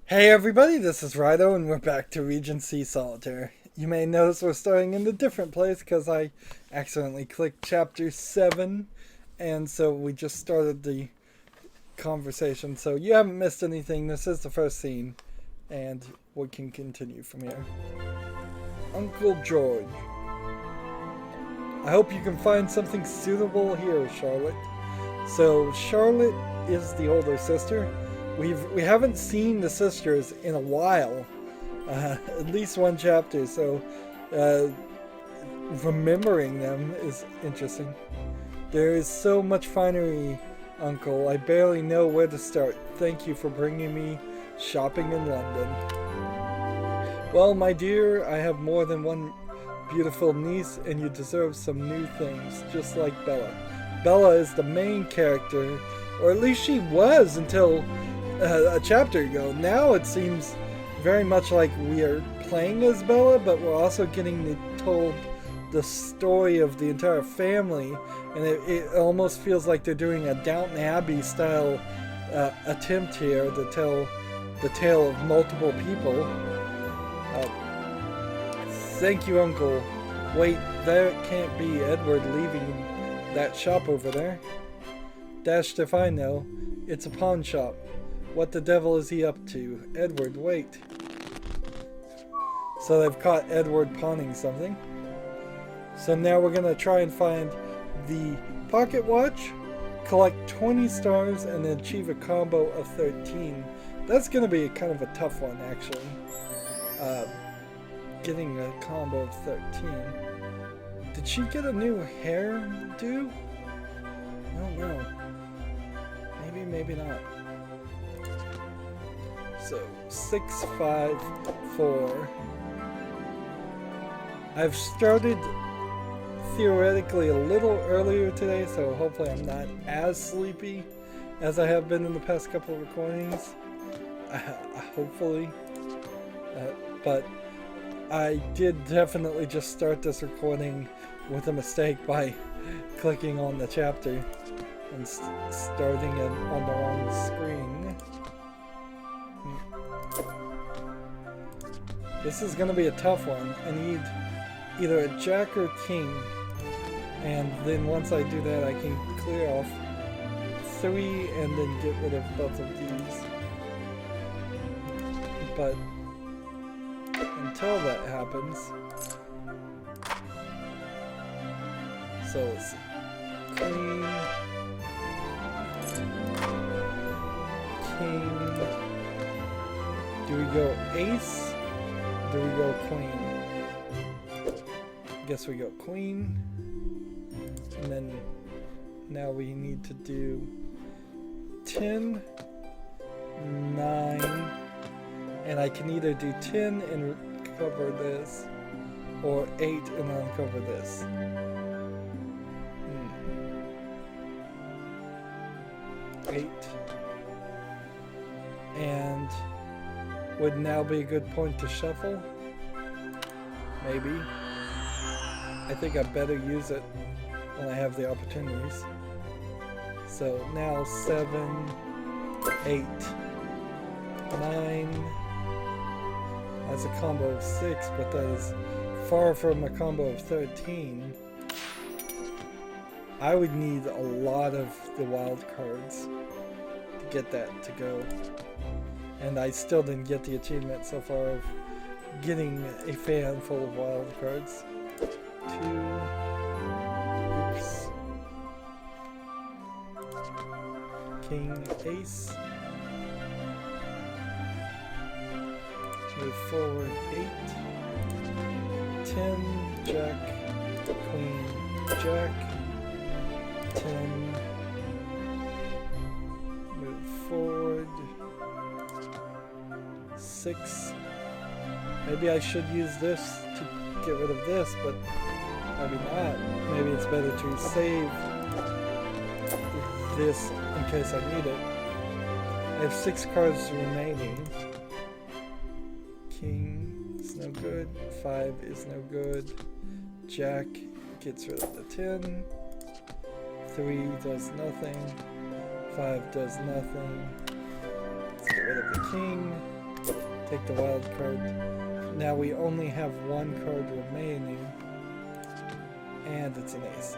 Hey everybody, this is Rydo and we're back to Regency Solitaire. You may notice we're starting in a different place because I accidentally clicked chapter 7 and so we just started the conversation. So you haven't missed anything, this is the first scene and we can continue from here. Uncle George. I hope you can find something suitable here, Charlotte. So Charlotte is the older sister. We haven't seen the sisters in a while, at least one chapter. So remembering them is interesting. There is so much finery, Uncle. I barely know where to start. Thank you for bringing me shopping in London. Well, my dear, I have more than one beautiful niece, and you deserve some new things, just like Bella. Bella is the main character, or at least she was until a chapter ago. Now it seems very much like we are playing as Bella, but we're also getting told the story of the entire family, and it almost feels like they're doing a Downton Abbey style attempt here to tell the tale of multiple people. Thank you, Uncle. Wait, that can't be Edward leaving that shop over there. Dashed if I know. It's a pawn shop. What the devil is he up to? Edward, wait. So they've caught Edward pawning something. So now we're going to try and find the pocket watch, collect 20 stars, and then achieve a combo of 13. That's going to be kind of a tough one, actually. Getting a combo of 13. Did she get a new hairdo? I don't know. Maybe, maybe not. So, 6, 5, 4. I've started theoretically a little earlier today, so hopefully I'm not as sleepy as I have been in the past couple of recordings. Hopefully. But I did definitely just start this recording with a mistake by clicking on the chapter and starting it on the wrong screen. This is going to be a tough one. I need either a jack or king, and then once I do that I can clear off 3 and then get rid of both of these. But until that happens, so let's see. Queen, king. Do we go ace? Do we go queen? Guess we go queen. And then now we need to do 10, 9, and I can either do 10 and cover this, or 8 and uncover this. 8. And would now be a good point to shuffle? Maybe. I think I better use it when I have the opportunities. So now 7, 8, 9. That's a combo of 6, but that is far from a combo of 13. I would need a lot of the wild cards to get that to go. And I still didn't get the achievement so far of getting a fan full of wild cards. 2. Oops. King, ace. Move forward 8. 10, jack, queen, jack. 10. Move forward 6. Maybe I should use this to get rid of this, but maybe not. Maybe it's better to save this in case I need it. I have 6 cards remaining. King is no good. 5 is no good. Jack gets rid of the 10. 3 does nothing. 5 does nothing. Let's get rid of the king. take the wild card. Now we only have one card remaining, and it's an ace.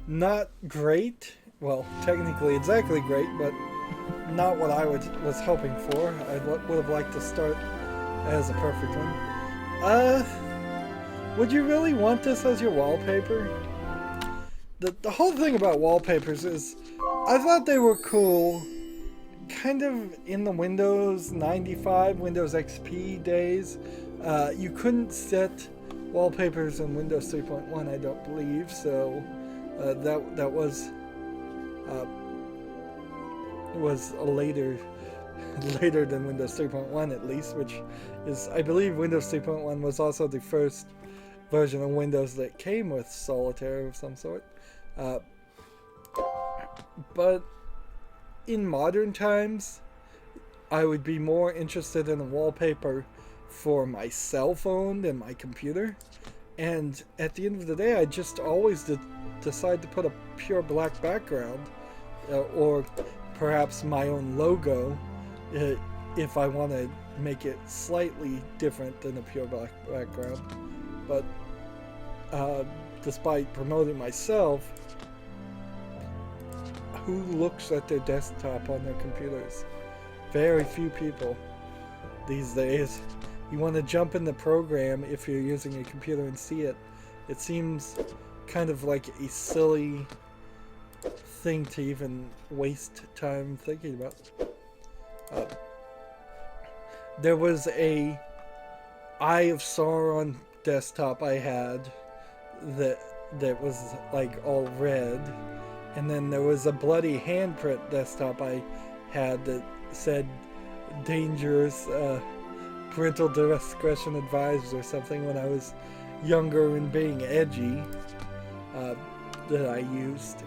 Not great. Well, technically exactly great, but not what I was hoping for. I would have liked to start as a perfect one. Would you really want this as your wallpaper? The whole thing about wallpapers is, I thought they were cool, kind of in the Windows 95, Windows XP days. You couldn't set wallpapers in Windows 3.1, I don't believe, so that was a later than Windows 3.1 at least, which is, I believe Windows 3.1 was also the first version of Windows that came with Solitaire of some sort. But in modern times, I would be more interested in a wallpaper for my cell phone than my computer. And at the end of the day, I just always decide to put a pure black background, or perhaps my own logo, if I want to make it slightly different than a pure black background. But despite promoting myself, who looks at their desktop on their computers? Very few people these days. You want to jump in the program if you're using a computer and see it. It seems kind of like a silly thing to even waste time thinking about. There was a Eye of Sauron desktop I had that was like all red, and then there was a bloody handprint desktop I had that said dangerous, parental discretion advised or something when I was younger and being edgy, that I used.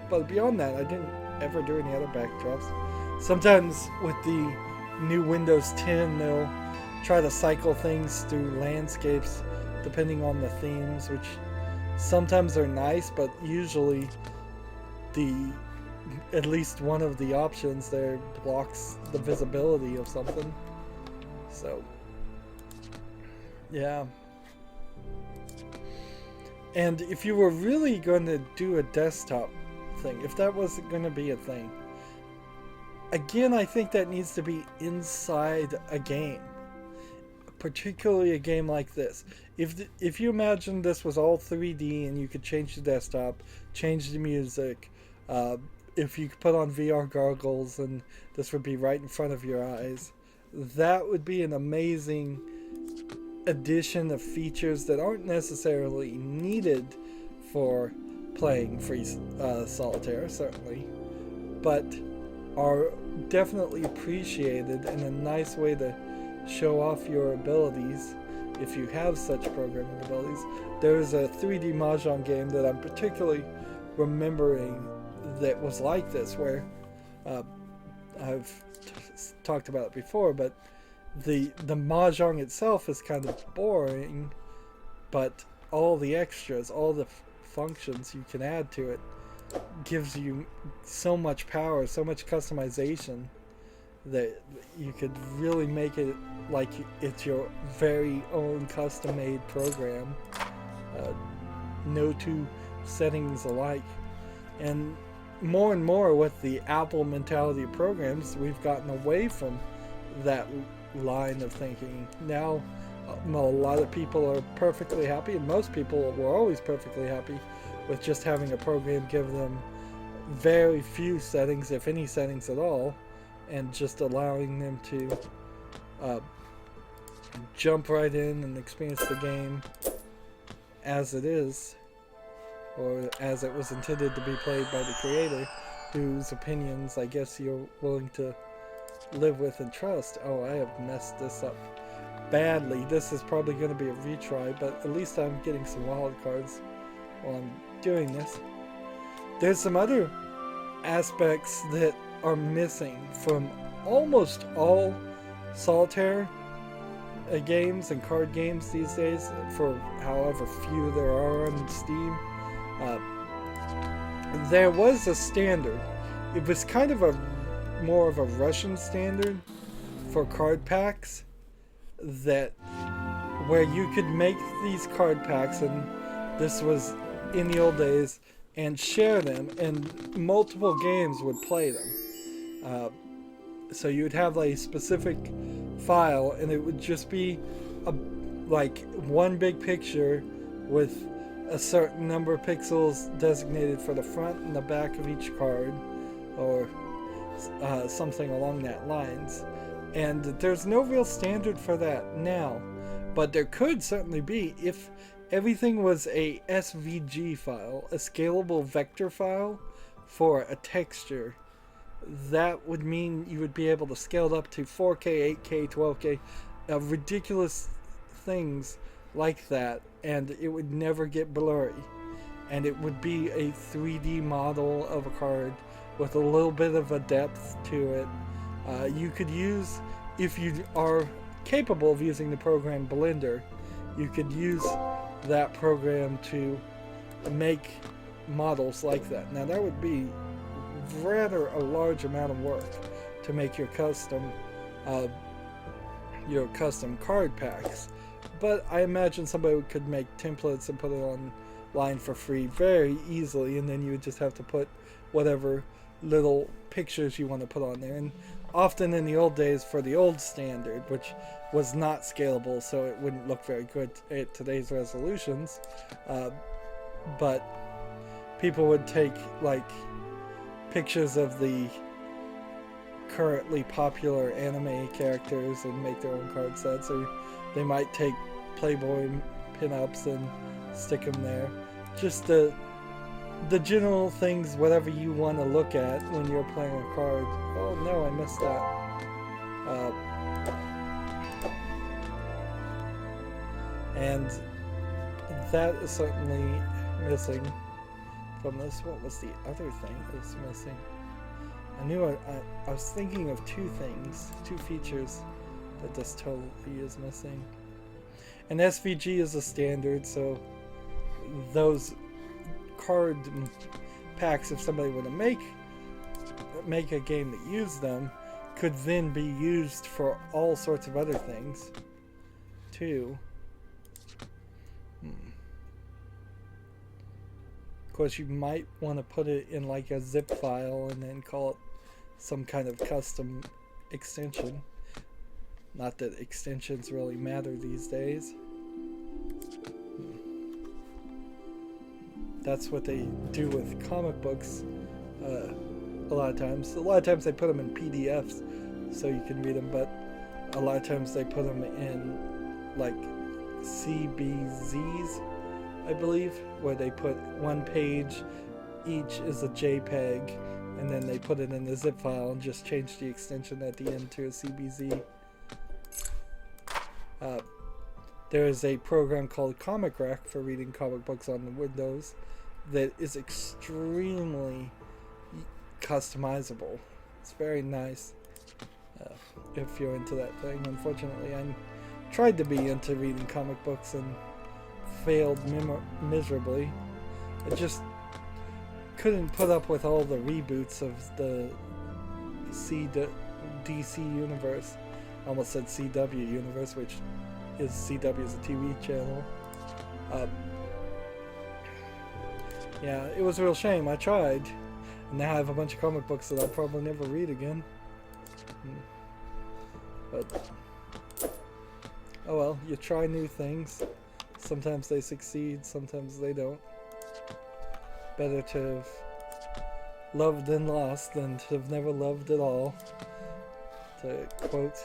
But beyond that, I didn't ever do any other backdrops. Sometimes with the new Windows 10, they'll try to cycle things through landscapes depending on the themes, which sometimes are nice, but usually at least one of the options there blocks the visibility of something. So yeah. And if you were really going to do a desktop thing, if that wasn't going to be a thing, again, I think that needs to be inside a game, particularly a game like this. If you imagine this was all 3D and you could change the desktop, change the music, if you could put on VR goggles and this would be right in front of your eyes, that would be an amazing addition of features that aren't necessarily needed for playing free solitaire, certainly, but are definitely appreciated and a nice way to show off your abilities if you have such programming abilities. There's a 3D Mahjong game that I'm particularly remembering that was like this, where I've talked about it before, but the Mahjong itself is kind of boring, but all the extras, all the functions you can add to it gives you so much power, so much customization, that you could really make it like it's your very own custom-made program. No two settings alike. And more with the Apple mentality of programs, we've gotten away from that line of thinking. Now a lot of people are perfectly happy, and most people were always perfectly happy with just having a program give them very few settings, if any settings at all, and just allowing them to jump right in and experience the game as it is, or as it was intended to be played by the creator, whose opinions I guess you're willing to live with and trust. Oh, I have messed this up badly. This is probably going to be a retry, but at least I'm getting some wild cards while I'm doing this. There's some other aspects that are missing from almost all solitaire games and card games these days, for however few there are on Steam. There was a standard. It was kind of a more of a Russian standard for card packs, that where you could make these card packs, and this was in the old days, and share them, and multiple games would play them. So you would have like a specific file, and it would just be like one big picture with a certain number of pixels designated for the front and the back of each card, or something along that lines. And there's no real standard for that now, but there could certainly be if everything was a SVG file, a scalable vector file for a texture. That would mean you would be able to scale it up to 4K, 8K, 12K, ridiculous things like that, and it would never get blurry. And it would be a 3D model of a card with a little bit of a depth to it. You could use, if you are capable of using the program Blender, you could use that program to make models like that. Now that would be rather a large amount of work to make your custom card packs, but I imagine somebody could make templates and put it online for free very easily, and then you would just have to put whatever little pictures you want to put on there. And often in the old days, for the old standard, which was not scalable, so it wouldn't look very good at today's resolutions, but people would take like pictures of the currently popular anime characters and make their own card sets, or they might take Playboy pinups and stick them there. Just the general things, whatever you want to look at when you're playing a card. Oh no, I missed that. And that is certainly missing from this. What was the other thing that was missing? I knew I was thinking of two features that this totally is missing. And SVG is a standard, so those card packs, if somebody were to make a game that used them, could then be used for all sorts of other things too. Of course, you might want to put it in like a zip file and then call it some kind of custom extension. Not that extensions really matter these days. That's what they do with comic books a lot of times. A lot of times they put them in PDFs so you can read them, but a lot of times they put them in like CBZs, I believe, where they put one page each is a JPEG, and then they put it in the zip file and just change the extension at the end to a CBZ. There is a program called Comic Rack for reading comic books on the Windows that is extremely customizable. It's very nice if you're into that thing. Unfortunately, I tried to be into reading comic books and failed miserably. I just couldn't put up with all the reboots of the DC universe. I almost said CW universe, which is CW is a TV channel. Yeah, it was a real shame. I tried, and now I have a bunch of comic books that I'll probably never read again. But oh well, you try new things. Sometimes they succeed, sometimes they don't. Better to have loved and lost than to have never loved at all, to quote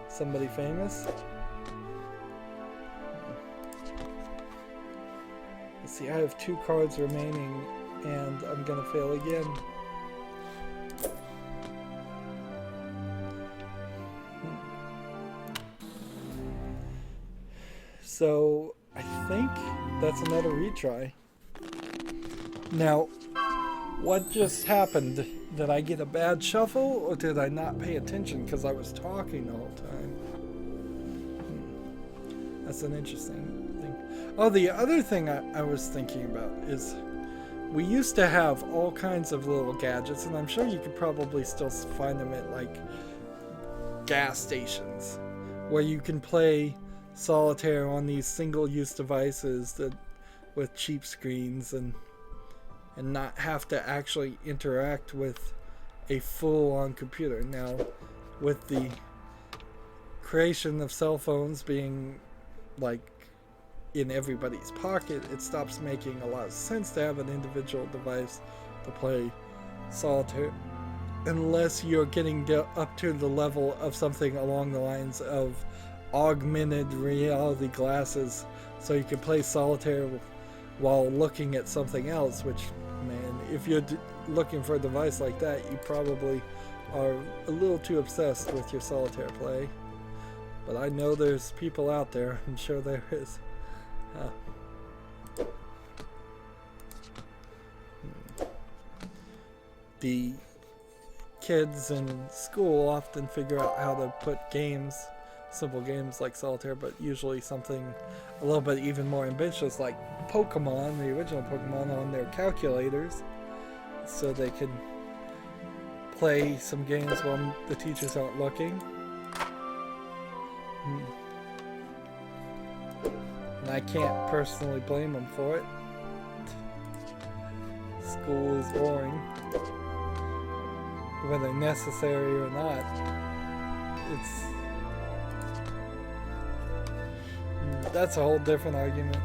somebody famous. Let's see, I have 2 cards remaining, and I'm gonna fail again. So, I think that's another retry. Now, what just happened? Did I get a bad shuffle, or did I not pay attention because I was talking the whole time? That's an interesting thing. Oh, the other thing I was thinking about is we used to have all kinds of little gadgets, and I'm sure you could probably still find them at like gas stations, where you can play solitaire on these single-use devices that with cheap screens and not have to actually interact with a full-on computer. Now, with the creation of cell phones being like in everybody's pocket, it stops making a lot of sense to have an individual device to play solitaire unless you're getting up to the level of something along the lines of augmented reality glasses, so you can play solitaire while looking at something else, which, man, if you're looking for a device like that, you probably are a little too obsessed with your solitaire play. But I know there's people out there. I'm sure there is. The kids in school often figure out how to put games, simple games like solitaire, but usually something a little bit even more ambitious like Pokemon, the original Pokemon, on their calculators, so they can play some games while the teachers aren't looking. And I can't personally blame them for it. School is boring, whether necessary or not. That's a whole different argument.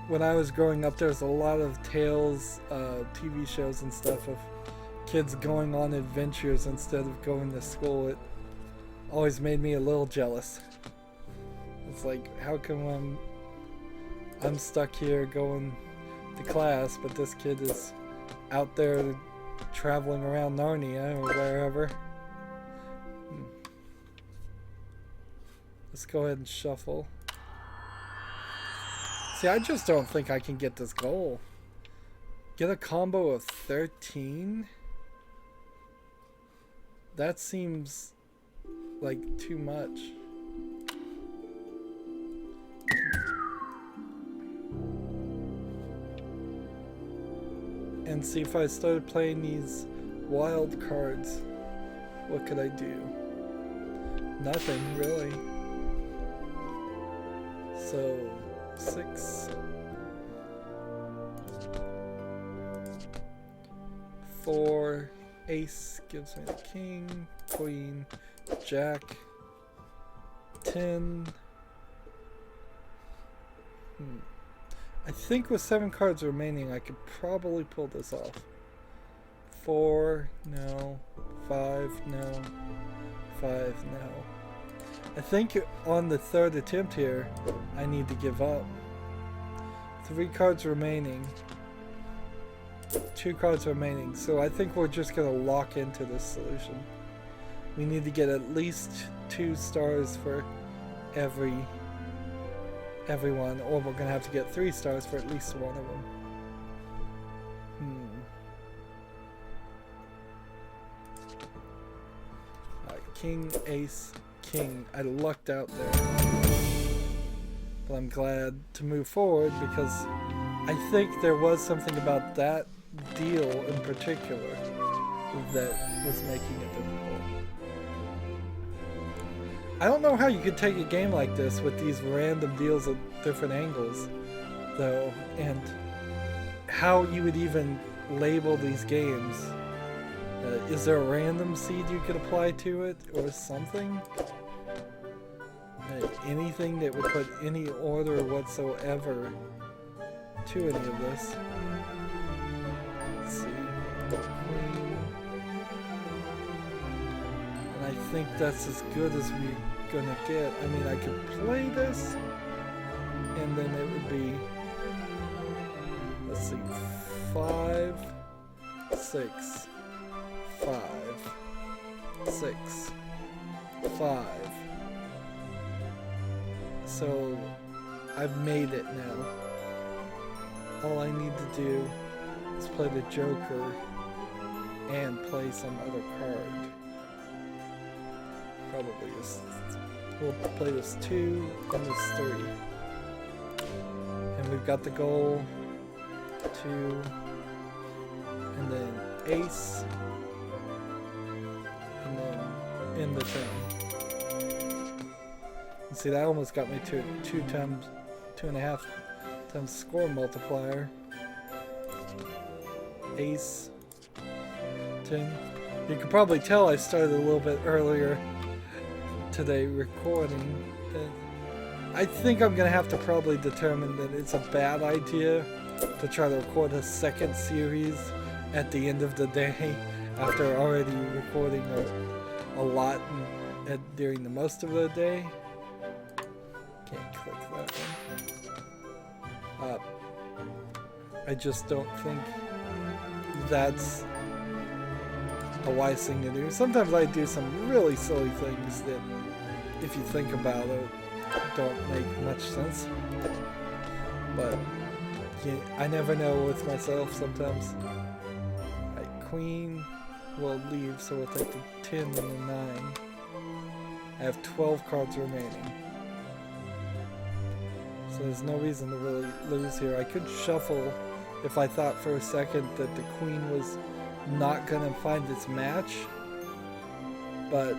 When I was growing up, there was a lot of tales, TV shows and stuff of kids going on adventures instead of going to school. It always made me a little jealous. It's like, how come I'm stuck here going to class, but this kid is out there traveling around Narnia or wherever. Let's go ahead and shuffle. See, I just don't think I can get this goal. Get a combo of 13? That seems like too much. And see, if I started playing these wild cards, what could I do? Nothing, really. So, 6, 4, ace gives me the king, queen, jack, 10. I think with 7 cards remaining, I could probably pull this off. 4, no. 5, no. 5, no. I think on the third attempt here, I need to give up. 3 cards remaining. 2 cards remaining. So I think we're just going to lock into this solution. We need to get at least 2 stars for everyone, or we're going to have to get 3 stars for at least one of them. King, ace, king. I lucked out there. But I'm glad to move forward because I think there was something about that deal in particular that was making it difficult. I don't know how you could take a game like this with these random deals at different angles, though, and how you would even label these games. Is there a random seed you could apply to it, or something? Anything that would put any order whatsoever to any of this. Let's see. Queen. And I think that's as good as we're gonna get. I mean, I could play this, and then it would be, let's see, 5, 6, 5, 6, 5. So I've made it now. All I need to do is play the Joker and play some other card. Probably this. We'll play this 2 and this 3. And we've got the goal 2, and then ace, and then in the 10. See, that almost got me to 2.5 times score multiplier. Ace, 10. You can probably tell I started a little bit earlier today recording. I think I'm gonna have to probably determine that it's a bad idea to try to record a second series at the end of the day after already recording a lot during the most of the day. Can't click that one. I just don't think that's a wise thing to do. Sometimes I do some really silly things that, if you think about it, don't make much sense. But I never know with myself sometimes. Right, queen will leave, so we'll take the 10 and the 9. I have 12 cards remaining. So there's no reason to really lose here. I could shuffle if I thought for a second that the queen was not gonna find its match, but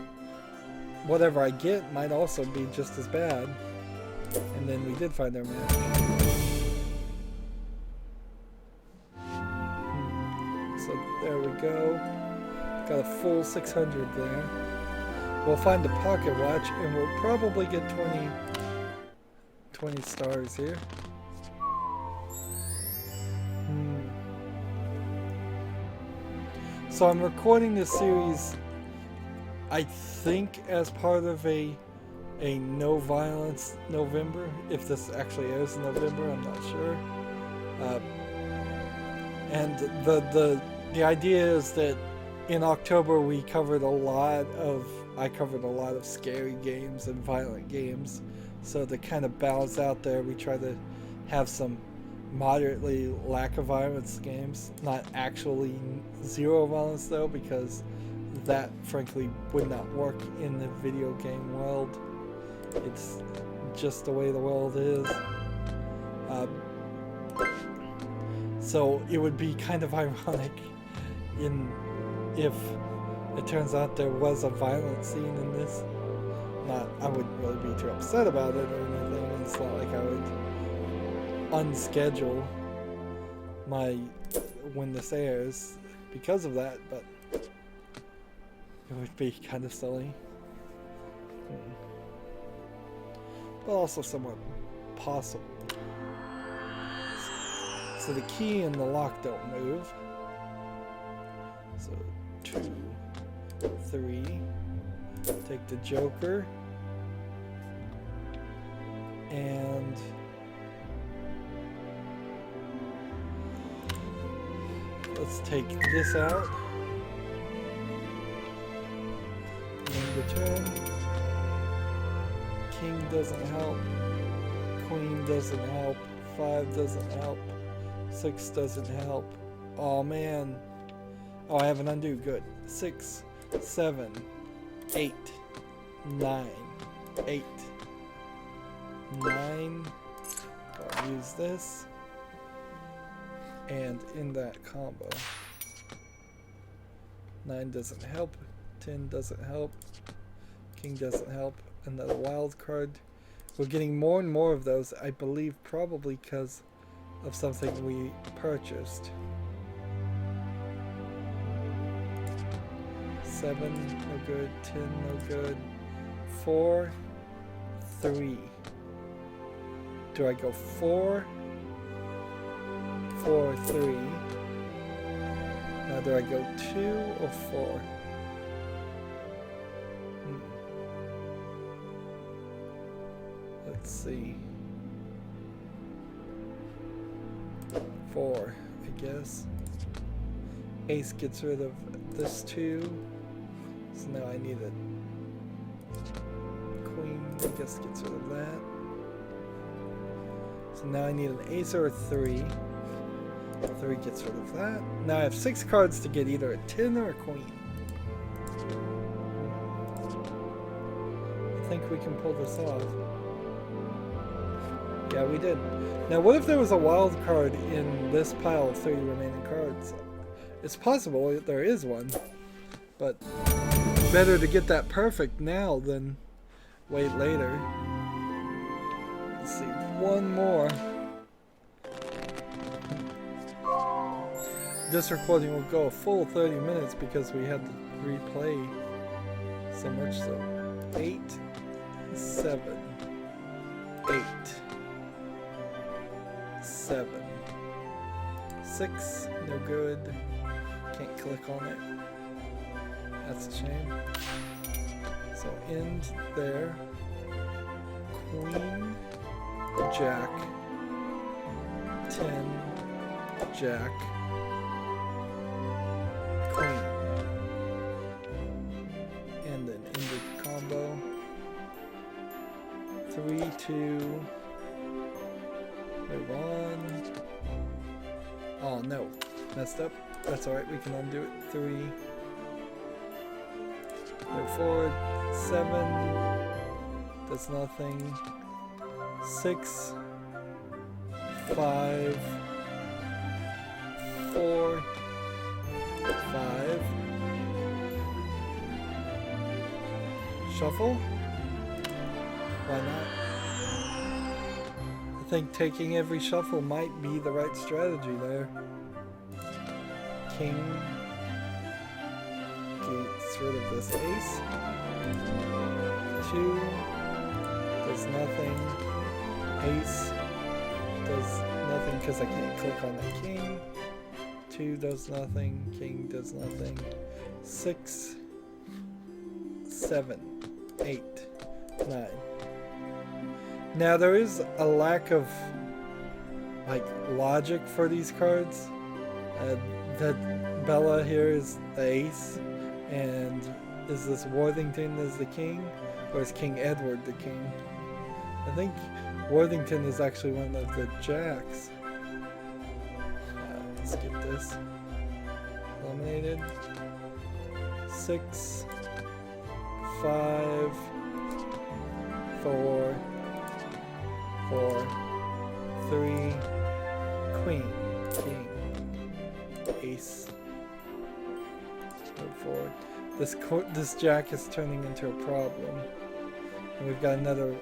whatever I get might also be just as bad. And then we did find our match. So there we go. Got a full 600 there. We'll find a pocket watch and we'll probably get 20 stars here. So I'm recording this series, I think, as part of a no violence November. If this actually airs in November, I'm not sure. And the idea is that in October I covered a lot of scary games and violent games. So to kind of balance out there, we try to have some moderately lack of violence games. Not actually zero violence though, because that frankly would not work in the video game world. It's just the way the world is. So it would be kind of ironic if it turns out there was a violent scene in this. I wouldn't really be too upset about it or anything. It's not like I would unschedule when this airs because of that, but it would be kind of silly. But also somewhat possible. So the key and the lock don't move. So 2, 3. Take the joker. And let's take this out. End the turn. King doesn't help. Queen doesn't help. 5 doesn't help. 6 doesn't help. Oh man. Oh, I have an undo. Good. 6, 7, 8, 9, 8, 9. I'll use this. And in that combo. 9 doesn't help. 10 doesn't help. King doesn't help. Another wild card. We're getting more and more of those, I believe, probably because of something we purchased. 7, no good. 10, no good. 4, 3. Do I go 4, 4, 3? Now do I go 2 or 4? Let's see. 4, I guess. Ace gets rid of this 2. So now I need a queen, I guess, gets rid of that. So now I need an ace or a 3. 3 gets rid of that. Now I have 6 cards to get either a 10 or a queen. I think we can pull this off. Yeah, we did. Now, what if there was a wild card in this pile of 30 remaining cards? It's possible there is one, but better to get that perfect now than wait later. Let's see, one more. This recording will go a full 30 minutes because we had to replay so much so. 8, 7, 8, 7, 6, no good. Can't click on it. That's a shame. So end there. Queen, Jack, 10, Jack, Queen. And then ended combo. 3, 2. Move on. Oh no, messed up. That's alright, we can undo it. 3. Move forward. 7. Does nothing. 6. 5. 4. 5. Shuffle? Why not? I think taking every shuffle might be the right strategy there. King gets rid of this ace. 2 does nothing. Ace does nothing because I can't click on the king. 2 does nothing. King does nothing. 6, 7, 8, 9. Now there is a lack of like logic for these cards. That Bella here is the ace, and is this Worthington is the king, or is King Edward the king? I think Worthington is actually one of the jacks. Let's skip this. Eliminated. 6, 5, 4, 4, 3, Queen, King, Ace. Move forward. This jack is turning into a problem, and we've got another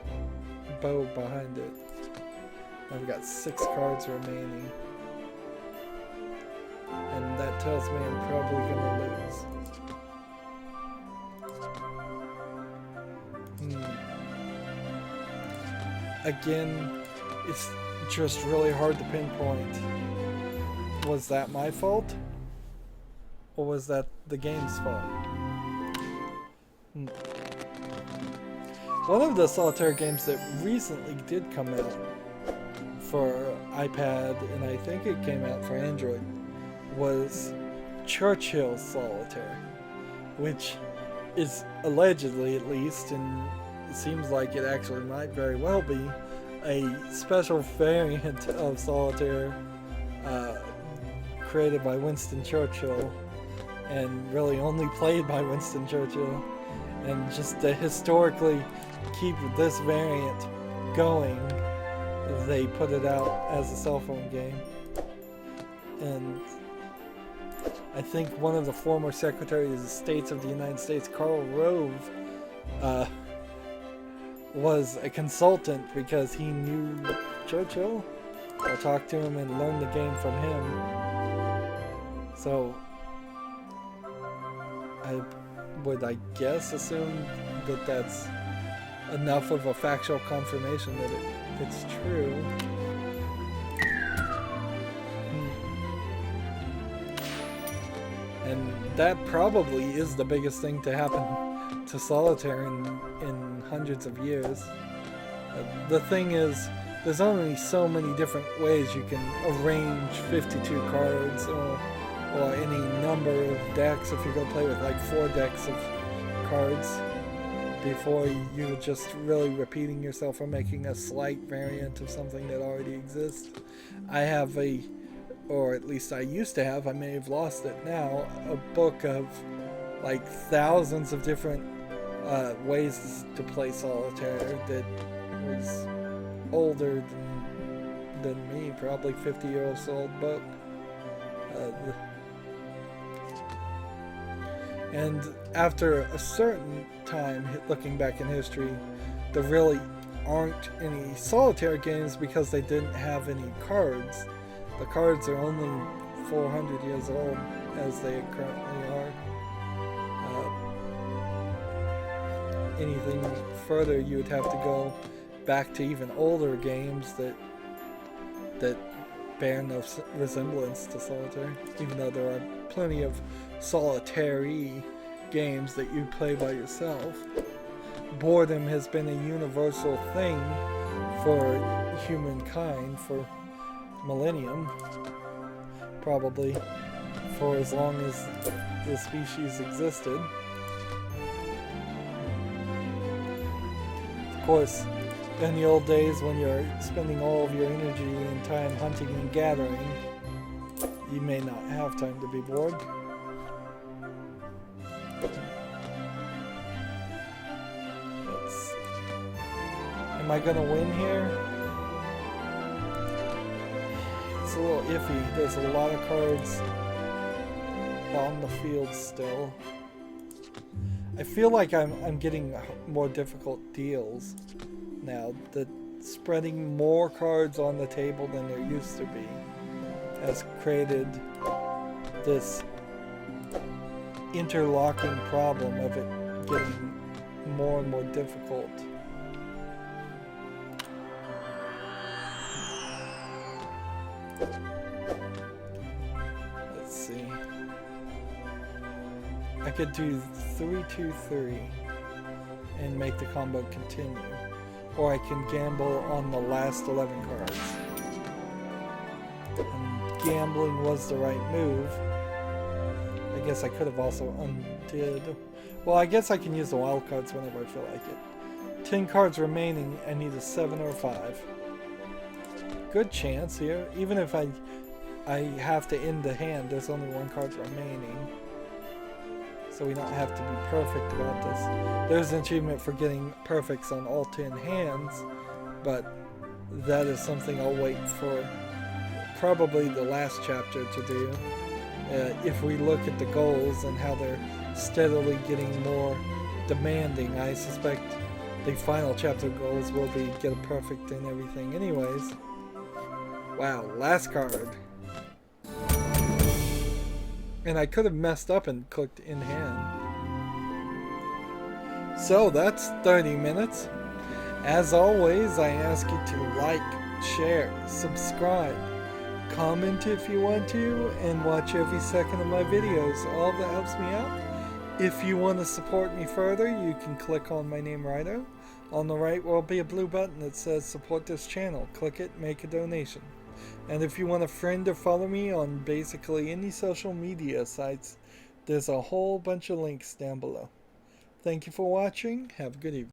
bow behind it. Now we've got 6 cards remaining, and that tells me I'm probably gonna lose. Again, it's just really hard to pinpoint. Was that my fault? Or was that the game's fault? One of the solitaire games that recently did come out for iPad, and I think it came out for Android, was Churchill Solitaire, which is allegedly, at least, and it seems like it actually might very well be, a special variant of Solitaire created by Winston Churchill, and really only played by Winston Churchill. And just to historically keep this variant going, they put it out as a cell phone game. And I think one of the former Secretaries of State of the United States, Karl Rove, was a consultant because he knew Churchill. I talked to him and learned the game from him. So I would, I guess, assume that that's enough of a factual confirmation that it's true. And that probably is the biggest thing to happen to Solitaire in hundreds of years. The thing is, there's only so many different ways you can arrange 52 cards or any number of decks if you're going to play with like 4 decks of cards before you're just really repeating yourself or making a slight variant of something that already exists. I have or at least I used to have, I may have lost it now, a book of like thousands of different ways to play Solitaire that was older than than me, probably 50 years old book. And after a certain time, looking back in history, there really aren't any solitaire games because they didn't have any cards. The cards are only 400 years old, as they currently are. Anything further, you would have to go back to even older games that bear no resemblance to solitaire, even though there are plenty of solitaire-y games that you play by yourself. Boredom has been a universal thing for humankind for millennium, probably for as long as the species existed. Of course, in the old days when you're spending all of your energy and time hunting and gathering, you may not have time to be bored. Am I gonna win here? It's a little iffy. There's a lot of cards on the field still. I feel like I'm getting more difficult deals now. That spreading more cards on the table than there used to be has created this interlocking problem of it getting more and more difficult. Let's see. I could do 3-2-3 and make the combo continue, or I can gamble on the last 11 cards. And gambling was the right move. I guess I could have also undid. Well, I guess I can use the wild cards whenever I feel like it. 10 cards remaining. I need a 7 or 5. Good chance here. Even if I have to end the hand, there's only 1 card remaining. So we don't have to be perfect about this. There's an achievement for getting perfects on all 10 hands, but that is something I'll wait for probably the last chapter to do. If we look at the goals and how they're steadily getting more demanding, I suspect the final chapter goals will be get a perfect and everything anyways. Wow, last card. And I could have messed up and clicked in hand. So that's 30 minutes. As always, I ask you to like, share, subscribe, comment if you want to, and watch every second of my videos. All that helps me out. If you want to support me further, you can click on my name, Rydo. On the right will be a blue button that says support this channel. Click it, make a donation. And if you want a friend or follow me on basically any social media sites, there's a whole bunch of links down below. Thank you for watching. Have a good evening.